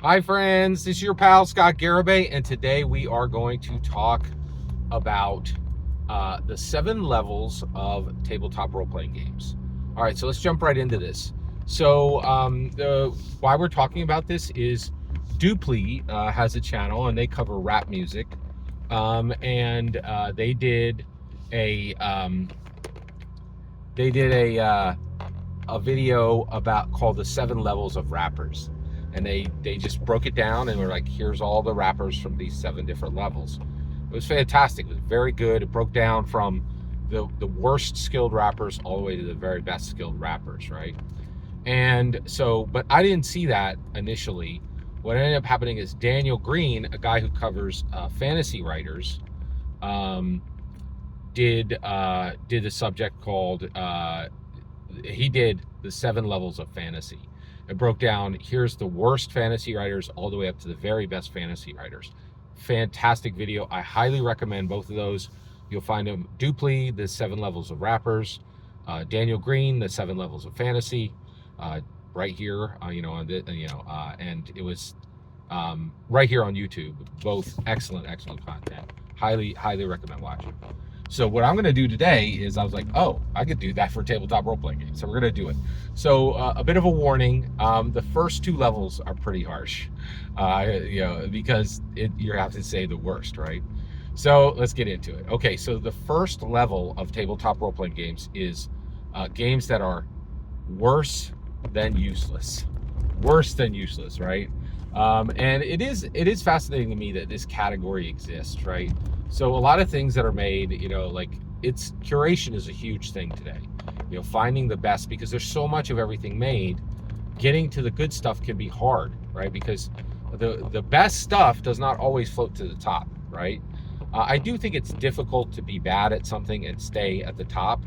Hi friends, this is your pal Scott Garibay, and today we are going to talk about the 7 levels of tabletop role-playing games. All right, so let's jump right into this. So why we're talking about this is Dupli has a channel and they cover rap music, and a um, they did a video about called the 7 levels of rappers, and they just broke it down and were like, here's all the rappers from these 7 different levels. It was fantastic. It was very good. It broke down from the worst skilled rappers all the way to the very best skilled rappers, right? And so, but I didn't see that initially. What ended up happening is Daniel Green, a guy who covers fantasy writers, um, did a subject called he did the 7 levels of fantasy. It broke down, here's the worst fantasy writers all the way up to the very best fantasy writers. Fantastic video. I highly recommend both of those. You'll find them Dupli, the 7 levels of rappers, Daniel Green, the 7 levels of fantasy, right here, on the, and it was right here on YouTube. Both excellent content. Highly recommend watching. So what I'm going to do today is I was like, oh, I could do that for tabletop role-playing games. So we're going to do it. So a bit of a warning. The first 2 levels are pretty harsh, because you have to say the worst, right? So let's get into it. Okay, so the first level of tabletop role-playing games is games that are worse than useless. Worse than useless, right? And it is fascinating to me that this category exists, right? So a lot of things that are made, like it's curation is a huge thing today. Finding the best, because there's so much of everything made. Getting to the good stuff can be hard, right? Because the best stuff does not always float to the top, right? I do think it's difficult to be bad at something and stay at the top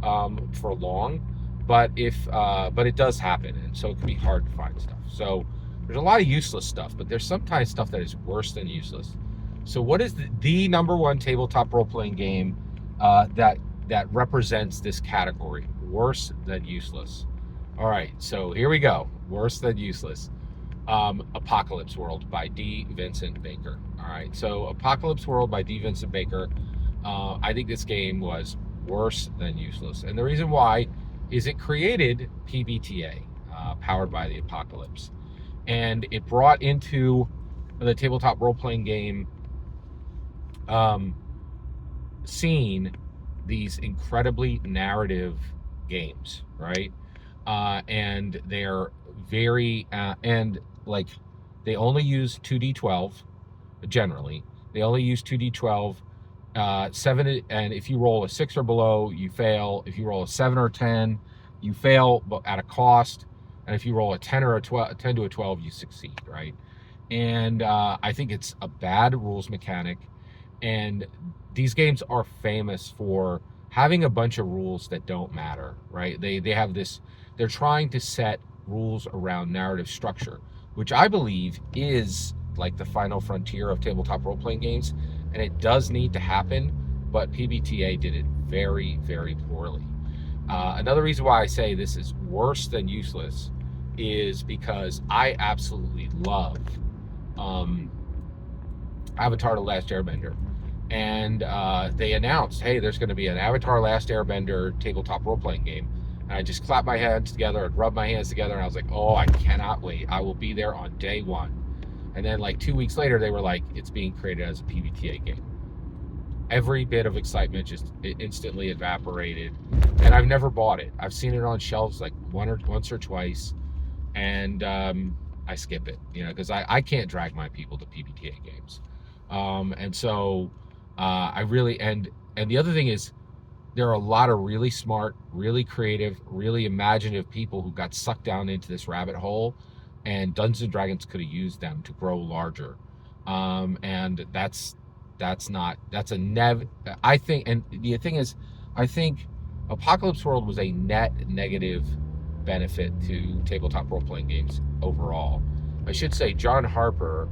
for long, but it does happen, and so it can be hard to find stuff. So there's a lot of useless stuff, but there's sometimes stuff that is worse than useless. So what is the number one tabletop role-playing game that represents this category? Worse than useless. All right, so here we go. Worse than useless. Apocalypse World by D. Vincent Baker. All right, so Apocalypse World by D. Vincent Baker. I think this game was worse than useless, and the reason why is it created PBTA, powered by the Apocalypse, and it brought into the tabletop role-playing game scene these incredibly narrative games, right? And they're very and like they only use 2d12 generally. They only use 2d12. 7, and if you roll a 6 or below, you fail. If you roll a 7 or 10, you fail, but at a cost. And if you roll a 10 or a 12, 10 to a 12, you succeed, right? And I think it's a bad rules mechanic. And these games are famous for having a bunch of rules that don't matter, right? They have this. They're trying to set rules around narrative structure, which I believe is like the final frontier of tabletop role-playing games, and it does need to happen, but PBTA did it very, very poorly. Another reason why I say this is worse than useless is because I absolutely love Avatar: The Last Airbender. And they announced, hey, there's going to be an Avatar: Last Airbender tabletop role-playing game. And I just clapped my hands together and rubbed my hands together, and I was like, oh, I cannot wait. I will be there on day 1. And then like 2 weeks later, they were like, it's being created as a PBTA game. Every bit of excitement just instantly evaporated, and I've never bought it. I've seen it on shelves like once or twice, and I skip it, because I can't drag my people to PBTA games. And so I really, and the other thing is, there are a lot of really smart, really creative, really imaginative people who got sucked down into this rabbit hole, and Dungeons and Dragons could have used them to grow larger. And that's a nev. I think, and the thing is, I think Apocalypse World was a net negative benefit to tabletop role-playing games overall. I should say, John Harper.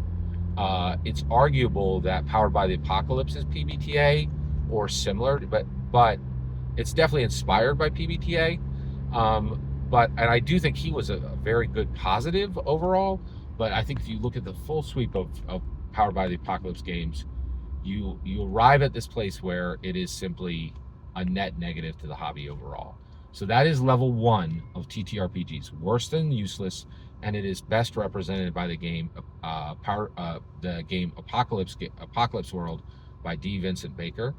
It's arguable that Powered by the Apocalypse is PBTA or similar, but it's definitely inspired by PBTA. And I do think he was a very good positive overall. But I think if you look at the full sweep of Powered by the Apocalypse games, you arrive at this place where it is simply a net negative to the hobby overall. So that is level 1 of TTRPGs, worse than useless, and it is best represented by the game Apocalypse World by D. Vincent Baker.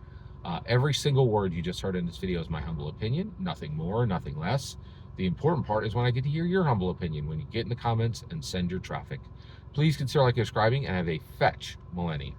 Every single word you just heard in this video is my humble opinion, nothing more, nothing less. The important part is when I get to hear your humble opinion, when you get in the comments and send your traffic. Please consider liking and subscribing, and have a fetch millennium.